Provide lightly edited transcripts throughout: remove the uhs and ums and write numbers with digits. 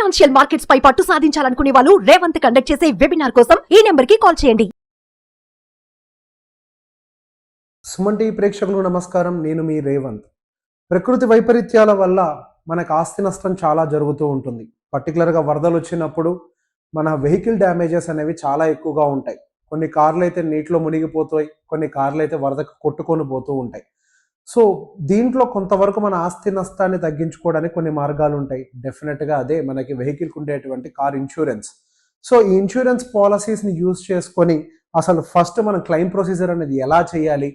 Financial markets పై పట్టు సాధించాలనుకునే వాళ్ళు Revanth conduct చేసే వెబినార్ కోసం ఈ నెంబర్ కి కాల్ చేయండి. సుమన్ టీవీ ప్రేక్షకులకు నమస్కారం. నేను మీ రేవంత్. ప్రకృతి వైపరీత్యాల వల్ల మనకు ఆస్తి నష్టం చాలా జరుగుతూ ఉంటుంది. పర్టికులర్గా వరదలు వచ్చినప్పుడు మన వెహికల్ డ్యామేజెస్ అనేవి చాలా ఎక్కువగా ఉంటాయి. కొన్ని కార్లు అయితే నీటిలో మునిగిపోతాయి, కొన్ని కార్లు అయితే వరదకు కొట్టుకొని పోతూ ఉంటాయి. సో దీంట్లో కొంతవరకు మన ఆస్తి నష్టాన్ని తగ్గించుకోవడానికి కొన్ని మార్గాలు ఉంటాయి. డెఫినెట్గా అదే మనకి వెహికల్కి ఉండేటువంటి కార్ ఇన్సూరెన్స్. సో ఈ ఇన్సూరెన్స్ పాలసీస్ని యూజ్ చేసుకొని అసలు ఫస్ట్ మనం క్లెయిమ్ ప్రొసీజర్ అనేది ఎలా చేయాలి,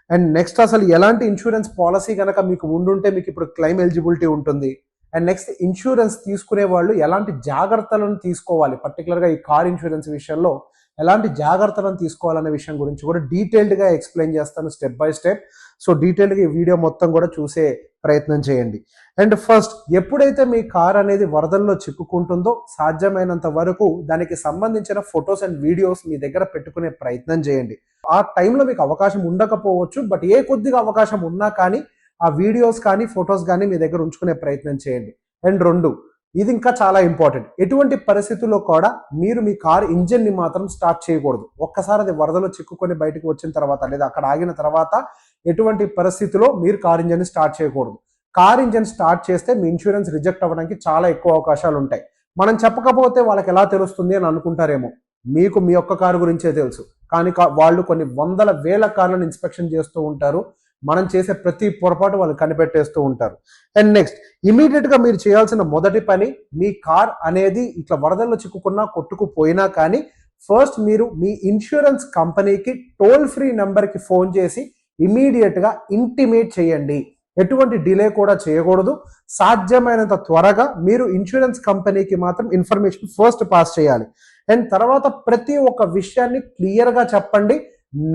అండ్ నెక్స్ట్ అసలు ఎలాంటి ఇన్సూరెన్స్ పాలసీ కనుక మీకు ఉండుంటే మీకు ఇప్పుడు క్లెయిమ్ ఎలిజిబిలిటీ ఉంటుంది, అండ్ నెక్స్ట్ ఇన్సూరెన్స్ తీసుకునే వాళ్ళు ఎలాంటి జాగ్రత్తలను తీసుకోవాలి, పర్టికులర్గా ఈ కార్ ఇన్సూరెన్స్ విషయంలో ఎలాంటి జాగ్రత్తలను తీసుకోవాలనే విషయం గురించి కూడా డీటెయిల్డ్గా ఎక్స్ప్లెయిన్ చేస్తాను స్టెప్ బై స్టెప్. సో డీటెయిల్గా ఈ వీడియో మొత్తం కూడా చూసే ప్రయత్నం చేయండి. అండ్ ఫస్ట్, ఎప్పుడైతే మీ కార్ అనేది వరదల్లో చిక్కుకుంటుందో సాధ్యమైనంత వరకు దానికి సంబంధించిన ఫొటోస్ అండ్ వీడియోస్ మీ దగ్గర పెట్టుకునే ప్రయత్నం చేయండి. ఆ టైంలో మీకు అవకాశం ఉండకపోవచ్చు, బట్ ఏ కొద్దిగా అవకాశం ఉన్నా కానీ ఆ వీడియోస్ కానీ ఫొటోస్ కానీ మీ దగ్గర ఉంచుకునే ప్రయత్నం చేయండి. అండ్ రెండు, ఇది ఇంకా చాలా ఇంపార్టెంట్, ఎటువంటి పరిస్థితుల్లో కూడా మీరు మీ కార్ ఇంజిన్ని మాత్రం స్టార్ట్ చేయకూడదు. ఒక్కసారి అది వరదలో చిక్కుకొని బయటకు వచ్చిన తర్వాత లేదా అక్కడ ఆగిన తర్వాత ఎటువంటి పరిస్థితిలో మీరు కార్ ఇంజిన్ స్టార్ట్ చేయకూడదు. కార్ ఇంజిన్ స్టార్ట్ చేస్తే మీ ఇన్సూరెన్స్ రిజెక్ట్ అవ్వడానికి చాలా ఎక్కువ అవకాశాలు ఉంటాయి. మనం చెప్పకపోతే వాళ్ళకి ఎలా తెలుస్తుంది అని అనుకుంటారేమో. మీకు మీ ఒక్క కారు గురించే తెలుసు, కానీ వాళ్ళు కొన్ని వందల వేల కార్లను ఇన్స్పెక్షన్ చేస్తూ ఉంటారు. మనం చేసే ప్రతి పొరపాటు వాళ్ళు కనిపెట్టేస్తూ ఉంటారు. అండ్ నెక్స్ట్, ఇమీడియట్గా మీరు చేయాల్సిన మొదటి పని, మీ కార్ అనేది ఇట్లా వరదల్లో చిక్కుకున్నా కొట్టుకుపోయినా కానీ ఫస్ట్ మీరు మీ ఇన్సూరెన్స్ కంపెనీకి టోల్ ఫ్రీ నెంబర్కి ఫోన్ చేసి ఇమీడియట్గా ఇంటిమేట్ చేయండి. ఎటువంటి డిలే కూడా చేయకూడదు. సాధ్యమైనంత త్వరగా మీరు ఇన్సూరెన్స్ కంపెనీకి మాత్రం ఇన్ఫర్మేషన్ ఫస్ట్ పాస్ చేయాలి. అండ్ తర్వాత ప్రతి ఒక్క విషయాన్ని క్లియర్గా చెప్పండి,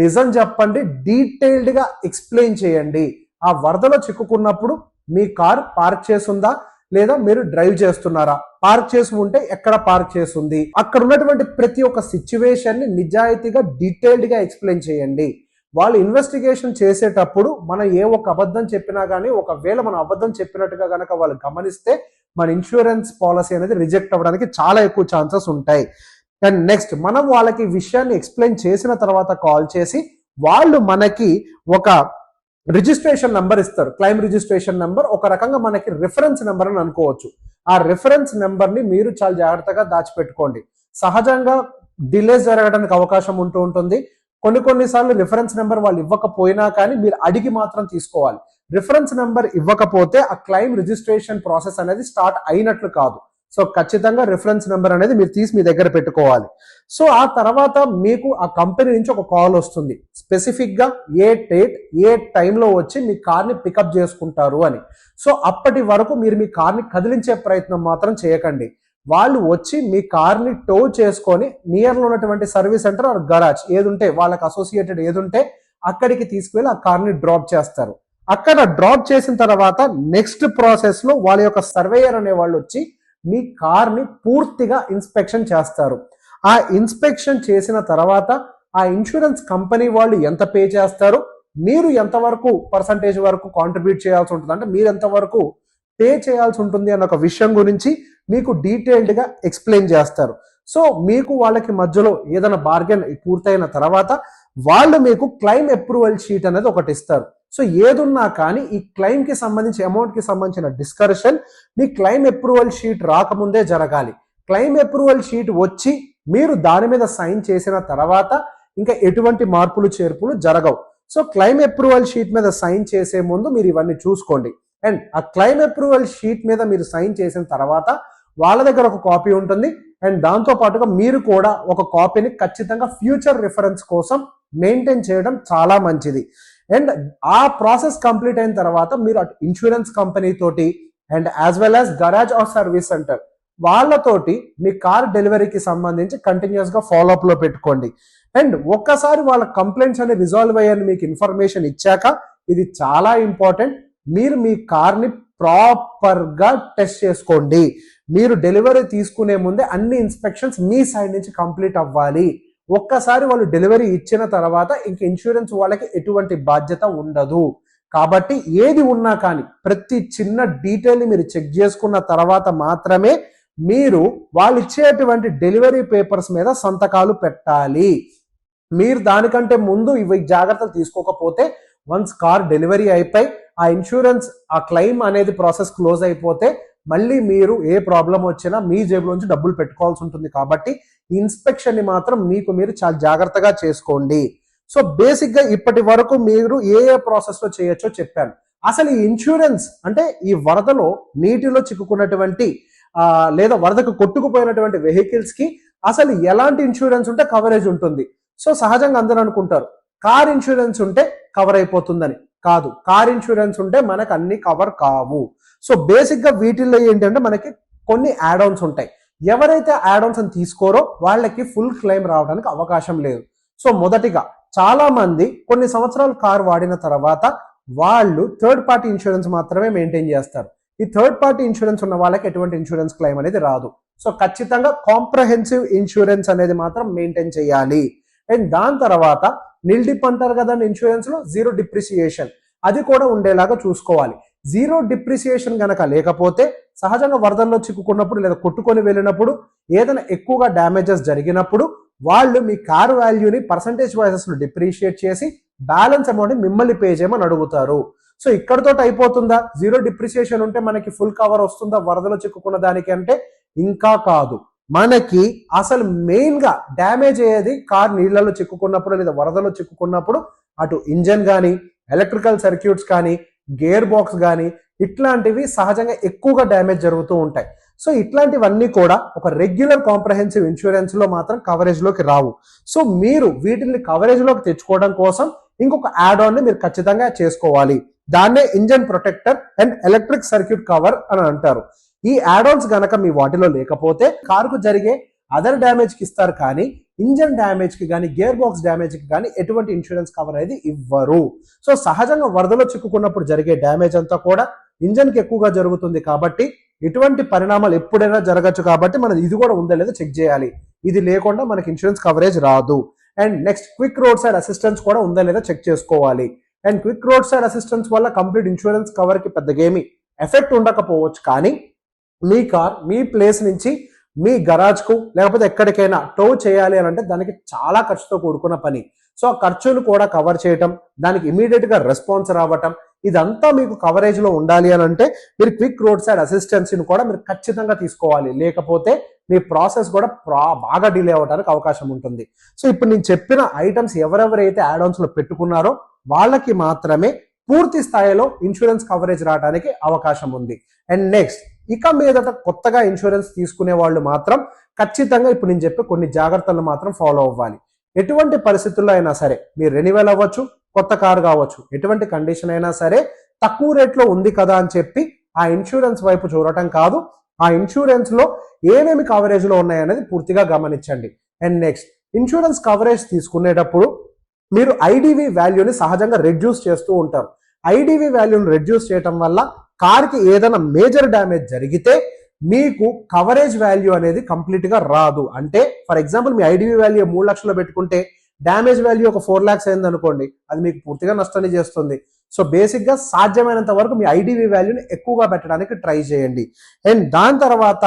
నిజం చెప్పండి, డీటెయిల్డ్గా ఎక్స్ప్లెయిన్ చేయండి. ఆ వరదలో చిక్కుకున్నప్పుడు మీ కార్ పార్క్ చేసుందా లేదా మీరు డ్రైవ్ చేస్తున్నారా, పార్క్ చేసి ఉంటే ఎక్కడ పార్క్ చేస్తుంది, అక్కడ ఉన్నటువంటి ప్రతి ఒక్క సిచ్యువేషన్ ని నిజాయితీగా డీటెయిల్డ్గా ఎక్స్ప్లెయిన్ చేయండి. వాళ్ళు ఇన్వెస్టిగేషన్ చేసేటప్పుడు మనం ఏ ఒక్క అబద్ధం చెప్పినా కానీ, ఒకవేళ మనం అబద్ధం చెప్పినట్టుగా కనుక వాళ్ళు గమనిస్తే మన ఇన్సూరెన్స్ పాలసీ అనేది రిజెక్ట్ అవ్వడానికి చాలా ఎక్కువ ఛాన్సెస్ ఉంటాయి. అండ్ నెక్స్ట్, మనం వాళ్ళకి విషయాన్ని ఎక్స్ప్లెయిన్ చేసిన తర్వాత కాల్ చేసి వాళ్ళు మనకి ఒక రిజిస్ట్రేషన్ నెంబర్ ఇస్తారు. క్లైమ్ రిజిస్ట్రేషన్ నెంబర్ ఒక రకంగా మనకి రిఫరెన్స్ నెంబర్ అని అనుకోవచ్చు. ఆ రిఫరెన్స్ నెంబర్ని మీరు చాలా జాగ్రత్తగా దాచిపెట్టుకోండి. సహజంగా డిలేస్ జరగడానికి అవకాశం ఉంటూ ఉంటుంది. కొన్నిసార్లు రిఫరెన్స్ నెంబర్ వాళ్ళు ఇవ్వకపోయినా కానీ మీరు అడిగి మాత్రం తీసుకోవాలి. రిఫరెన్స్ నెంబర్ ఇవ్వకపోతే ఆ క్లైమ్ రిజిస్ట్రేషన్ ప్రాసెస్ అనేది స్టార్ట్ అయినట్లు కాదు. సో ఖచ్చితంగా రిఫరెన్స్ నెంబర్ అనేది మీరు తీసి మీ దగ్గర పెట్టుకోవాలి. సో ఆ తర్వాత మీకు ఆ కంపెనీ నుంచి ఒక కాల్ వస్తుంది, స్పెసిఫిక్గా ఏ డేట్ ఏ టైంలో వచ్చి మీ కార్ని పికప్ చేసుకుంటారు అని. సో అప్పటి వరకు మీరు మీ కార్ని కదిలించే ప్రయత్నం మాత్రం చేయకండి. వాళ్ళు వచ్చి మీ కార్ని టో చేసుకొని నియర్లో ఉన్నటువంటి సర్వీస్ సెంటర్ ఆర్ గరాజ్ ఏదుంటే వాళ్ళకి అసోసియేటెడ్ ఏదుంటే అక్కడికి తీసుకువెళ్ళి ఆ కార్ని డ్రాప్ చేస్తారు. అక్కడ డ్రాప్ చేసిన తర్వాత నెక్స్ట్ ప్రాసెస్లో వాళ్ళ యొక్క సర్వేయర్ అనే వాళ్ళు వచ్చి మీ కార్ని పూర్తిగా ఇన్స్పెక్షన్ చేస్తారు. ఆ ఇన్స్పెక్షన్ చేసిన తర్వాత ఆ ఇన్సూరెన్స్ కంపెనీ వాళ్ళు ఎంత పే చేస్తారు, మీరు ఎంతవరకు పర్సంటేజ్ వరకు కాంట్రిబ్యూట్ చేయాల్సి ఉంటుంది, అంటే మీరు ఎంతవరకు పే చేయాల్సి ఉంటుంది అన్న ఒక విషయం గురించి మీకు డీటెయిల్డ్గా ఎక్స్ప్లెయిన్ చేస్తారు. సో మీకు వాళ్ళకి మధ్యలో ఏదైనా బార్గెన్ పూర్తయిన తర్వాత వాళ్ళు మీకు క్లెయిమ్ అప్రూవల్ షీట్ అనేది ఒకటి ఇస్తారు. సో ఏదున్నా కానీ ఈ క్లెయిమ్కి సంబంధించి అమౌంట్కి సంబంధించిన డిస్కషన్ మీ క్లెయిమ్ అప్రూవల్ షీట్ రాకముందే జరగాలి. క్లెయిమ్ అప్రూవల్ షీట్ వచ్చి మీరు దాని మీద సైన్ చేసిన తర్వాత ఇంకా ఎటువంటి మార్పులు చేర్పులు జరగవు. సో క్లెయిమ్ అప్రూవల్ షీట్ మీద సైన్ చేసే ముందు మీరు ఇవన్నీ చూసుకోండి. అండ్ ఆ క్లెయిమ్ అప్రూవల్ షీట్ మీద మీరు సైన్ చేసిన తర్వాత వాళ్ళ దగ్గర ఒక కాపీ ఉంటుంది. అండ్ దాంతో పాటుగా మీరు కూడా ఒక కాపీని ఖచ్చితంగా ఫ్యూచర్ రిఫరెన్స్ కోసం మెయింటైన్ చేయడం చాలా మంచిది. అండ్ ఆ ప్రాసెస్ కంప్లీట్ అయిన తర్వాత మీరు అటు ఇన్సూరెన్స్ కంపెనీ తోటి and as well as garage or service centre వాళ్ళతోటి మీ కార్ డెలివరీకి సంబంధించి కంటిన్యూస్గా ఫాలోఅప్ లో పెట్టుకోండి. అండ్ ఒక్కసారి వాళ్ళ కంప్లైంట్స్ అనేవి రిజాల్వ్ అయ్యాయని మీకు ఇన్ఫర్మేషన్ ఇచ్చాక, ఇది చాలా ఇంపార్టెంట్, మీరు మీ కార్ని ప్రాపర్గా టెస్ట్ చేసుకోండి. మీరు డెలివరీ తీసుకునే ముందే అన్ని ఇన్స్పెక్షన్స్ మీ సైడ్ నుంచి కంప్లీట్ అవ్వాలి. ఒక్కసారి వాళ్ళు డెలివరీ ఇచ్చిన తర్వాత ఇంక ఇన్సూరెన్స్ వాళ్ళకి ఎటువంటి బాధ్యత ఉండదు. కాబట్టి ఏది ఉన్నా కానీ ప్రతి చిన్న డీటెయిల్ని మీరు చెక్ చేసుకున్న తర్వాత మాత్రమే మీరు వాళ్ళు ఇచ్చేటువంటి డెలివరీ పేపర్స్ మీద సంతకాలు పెట్టాలి. మీరు దానికంటే ముందు ఇవి జాగ్రత్తలు తీసుకోకపోతే వన్స్ కార్ డెలివరీ అయిపోయి ఆ ఇన్సూరెన్స్ ఆ క్లెయిమ్ అనేది ప్రాసెస్ క్లోజ్ అయిపోతే మళ్ళీ మీరు ఏ ప్రాబ్లం వచ్చినా మీ జేబులోంచి డబ్బులు పెట్టుకోవాల్సి ఉంటుంది. కాబట్టి ఇన్స్పెక్షన్ ని మాత్రం మీకు మీరు చాలా జాగ్రత్తగా చేసుకోండి. సో బేసిక్ గా ఇప్పటి వరకు మీరు ఏ ప్రాసెస్ లో చేయొచ్చో చెప్పాను. అసలు ఈ ఇన్సూరెన్స్ అంటే ఈ వరదలో నీటిలో చిక్కుకున్నటువంటి లేదా వరదకు కొట్టుకుపోయినటువంటి వెహికల్స్ కి అసలు ఎలాంటి ఇన్సూరెన్స్ ఉంటే కవరేజ్ ఉంటుంది. సో సహజంగా అందరూ అనుకుంటారు కార్ ఇన్సూరెన్స్ ఉంటే కవర్ అయిపోతుందని. కాదు, కార్ ఇన్సూరెన్స్ ఉంటే మనకు అన్ని కవర్ కావు. సో బేసిక్ గా వీటిల్లో ఏంటంటే మనకి కొన్ని యాడ్ ఆన్స్ ఉంటాయి. ఎవరైతే యాడ్ ఆన్స్ అని తీసుకోరో వాళ్ళకి ఫుల్ క్లెయిమ్ రావడానికి అవకాశం లేదు. సో మొదటిగా చాలా మంది కొన్ని సంవత్సరాలు కార్ వాడిన తర్వాత వాళ్ళు థర్డ్ పార్టీ ఇన్సూరెన్స్ మాత్రమే మెయింటైన్ చేస్తారు. ఈ థర్డ్ పార్టీ ఇన్సూరెన్స్ ఉన్న వాళ్ళకి ఎటువంటి ఇన్సూరెన్స్ క్లెయిమ్ అనేది రాదు. సో ఖచ్చితంగా కాంప్రహెన్సివ్ ఇన్సూరెన్స్ అనేది మాత్రం మెయింటైన్ చేయాలి. అండ్ దాని తర్వాత నిల్ డిప్ అంటారు కదండి ఇన్సూరెన్స్ లో, జీరో డిప్రిసియేషన్ అది కూడా ఉండేలాగా చూసుకోవాలి. జీరో డిప్రిసియేషన్ గనక లేకపోతే సహజంగా వరదల్లో చిక్కుకున్నప్పుడు లేదా కొట్టుకొని వెళ్ళినప్పుడు ఏదైనా ఎక్కువగా డ్యామేజెస్ జరిగినప్పుడు వాళ్ళు మీ కార్ వాల్యూని పర్సంటేజ్ వైజెస్ లో డిప్రిషియేట్ చేసి బ్యాలెన్స్ అమౌంట్ మిమ్మల్ని పే చేయమని అడుగుతారు. సో ఇక్కడతో అయిపోతుందా? జీరో డిప్రిసియేషన్ ఉంటే మనకి ఫుల్ కవర్ వస్తుందా వరదలో చిక్కుకున్న దానికి అంటే ఇంకా కాదు. మనకి అసలు మెయిన్ గా డ్యామేజ్ అయ్యేది కార్ నీళ్లలో చిక్కుకున్నప్పుడు లేదా వరదలో చిక్కుకున్నప్పుడు అటు ఇంజన్ కానీ ఎలక్ట్రికల్ సర్క్యూట్స్ కానీ గేర్ బాక్స్ కానీ ఇట్లాంటివి సహజంగా ఎక్కువగా డ్యామేజ్ జరుగుతూ ఉంటాయి. సో ఇట్లాంటివన్నీ కూడా ఒక రెగ్యులర్ కాంప్రహెన్సివ్ ఇన్సూరెన్స్ లో మాత్రం కవరేజ్ లోకి రావు. సో మీరు వీటిని కవరేజ్ లోకి తెచ్చుకోవడం కోసం ఇంకొక యాడ్ ఆన్ ని మీరు ఖచ్చితంగా చేసుకోవాలి. దాన్నే engine protector and electric circuit cover అని అంటారు. ఈ యాడ్ ఆన్స్ గనక మీ వాటిలో లేకపోతే కారుకు జరిగే అదర్ డ్యామేజ్ కి ఇస్తారు కానీ ఇంజన్ డ్యామేజ్ కి కానీ గేర్ బాక్స్ డ్యామేజ్ కి కానీ ఎటువంటి ఇన్సూరెన్స్ కవర్ అనేది ఇవ్వరు. సో సహజంగా వరదలో చిక్కుకున్నప్పుడు జరిగే డ్యామేజ్ అంతా కూడా ఇంజన్ కి ఎక్కువగా జరుగుతుంది కాబట్టి ఇటువంటి పరిణామాలు ఎప్పుడైనా జరగచ్చు. కాబట్టి మనం ఇది కూడా ఉందా లేదా చెక్ చేయాలి. ఇది లేకుండా మనకి ఇన్సూరెన్స్ కవరేజ్ రాదు. And next quick road side assistance కూడా ఉందా లేదా చెక్ చేసుకోవాలి. And quick road side assistance వల్ల కంప్లీట్ ఇన్సూరెన్స్ కవర్ కి పెద్దగా ఏమి ఎఫెక్ట్ ఉండకపోవచ్చు కానీ మీ కార్ మీ ప్లేస్ నుంచి మీ గరాజ్ కు లేకపోతే ఎక్కడికైనా టో చేయాలి అని అంటే దానికి చాలా ఖర్చుతో కూడుకున్న పని. సో ఆ ఖర్చులు కూడా కవర్ చేయటం, దానికి ఇమీడియట్ గా రెస్పాన్స్ రావటం, ఇదంతా మీకు కవరేజ్ లో ఉండాలి అని అంటే మీరు క్విక్ రోడ్ సైడ్ అసిస్టెన్సీని కూడా మీరు ఖచ్చితంగా తీసుకోవాలి. లేకపోతే మీ ప్రాసెస్ కూడా బాగా డిలే అవ్వడానికి అవకాశం ఉంటుంది. సో ఇప్పుడు నేను చెప్పిన ఐటమ్స్ ఎవరెవరైతే యాడ్ ఆన్స్ లో పెట్టుకున్నారో వాళ్ళకి మాత్రమే పూర్తి స్థాయిలో ఇన్సూరెన్స్ కవరేజ్ రావడానికి అవకాశం ఉంది. అండ్ నెక్స్ట్ ఇక మీదట కొత్తగా ఇన్సూరెన్స్ తీసుకునే వాళ్ళు మాత్రం ఖచ్చితంగా ఇప్పుడు నేను చెప్పే కొన్ని జాగ్రత్తలు మాత్రం ఫాలో అవ్వాలి. ఎటువంటి పరిస్థితుల్లో అయినా సరే మీరు రెన్యువల్ అవ్వచ్చు, కొత్త కారు కావచ్చు, ఎటువంటి కండిషన్ అయినా సరే తక్కువ రేట్లో ఉంది కదా అని చెప్పి ఆ ఇన్సూరెన్స్ వైపు చూడటం కాదు. ఆ ఇన్సూరెన్స్ లో ఏమేమి కవరేజ్ లో ఉన్నాయనేది పూర్తిగా గమనించండి. అండ్ నెక్స్ట్ ఇన్సూరెన్స్ కవరేజ్ తీసుకునేటప్పుడు మీరు ఐడివి వాల్యూని సహజంగా రెడ్యూస్ చేస్తూ ఉంటారు. ఐడివి వాల్యూని రెడ్యూస్ చేయటం వల్ల కార్కి ఏదైనా మేజర్ డ్యామేజ్ జరిగితే మీకు కవరేజ్ వాల్యూ అనేది కంప్లీట్ గా రాదు. అంటే for example me IDV value 3 లక్షలు పెట్టుకుంటే డ్యామేజ్ వాల్యూ ఒక 4 lakhs అయింది అనుకోండి, అది మీకు పూర్తిగా నష్టాన్ని చేస్తుంది. సో బేసిక్ గా సాధ్యమైనంత వరకు మీ ఐడివి వాల్యూని ఎక్కువగా పెట్టడానికి ట్రై చేయండి. అండ్ దాని తర్వాత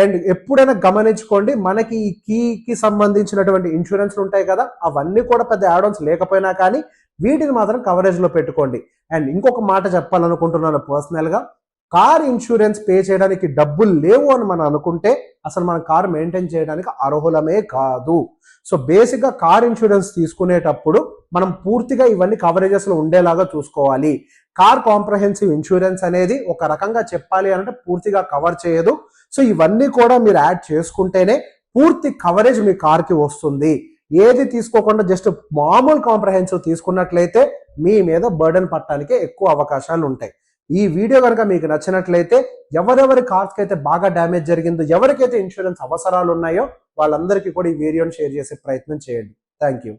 అండ్ ఎప్పుడైనా గమనించుకోండి, మనకి ఈ కీకి సంబంధించినటువంటి ఇన్సూరెన్స్లు ఉంటాయి కదా, అవన్నీ కూడా పెద్ద యాడ్ ఆన్స్ లేకపోయినా కానీ వీటిని మాత్రం కవరేజ్ లో పెట్టుకోండి. అండ్ ఇంకొక మాట చెప్పాలనుకుంటున్నాను పర్సనల్ గా, కార్ ఇన్సూరెన్స్ పే చేయడానికి డబ్బులు లేవు అని మనం అనుకుంటే అసలు మన కార్ మెయింటైన్ చేయడానికి అర్హులమే కాదు. సో బేసిక్ గా కార్ ఇన్సూరెన్స్ తీసుకునేటప్పుడు మనం పూర్తిగా ఇవన్నీ కవరేజెస్ లో ఉండేలాగా చూసుకోవాలి. కార్ కాంప్రహెన్సివ్ ఇన్సూరెన్స్ అనేది ఒక రకంగా చెప్పాలి అంటే పూర్తిగా కవర్ చేయదు. సో ఇవన్నీ కూడా మీరు యాడ్ చేసుకుంటేనే పూర్తి కవరేజ్ మీ కార్ కి వస్తుంది. ఏది తీసుకోకుండా జస్ట్ మామూలు కాంప్రహెన్సివ్ తీసుకున్నట్లయితే మీ మీద బర్డెన్ పట్టడానికి ఎక్కువ అవకాశాలు ఉంటాయి. ఈ వీడియో కనుక మీకు నచ్చినట్లయితే ఎవరెవరి కార్స్కి అయితే బాగా డ్యామేజ్ జరిగిందో, ఎవరికైతే ఇన్సూరెన్స్ అవసరాలు ఉన్నాయో వాళ్ళందరికీ కూడా ఈ వీడియోని షేర్ చేసే ప్రయత్నం చేయండి. Thank you.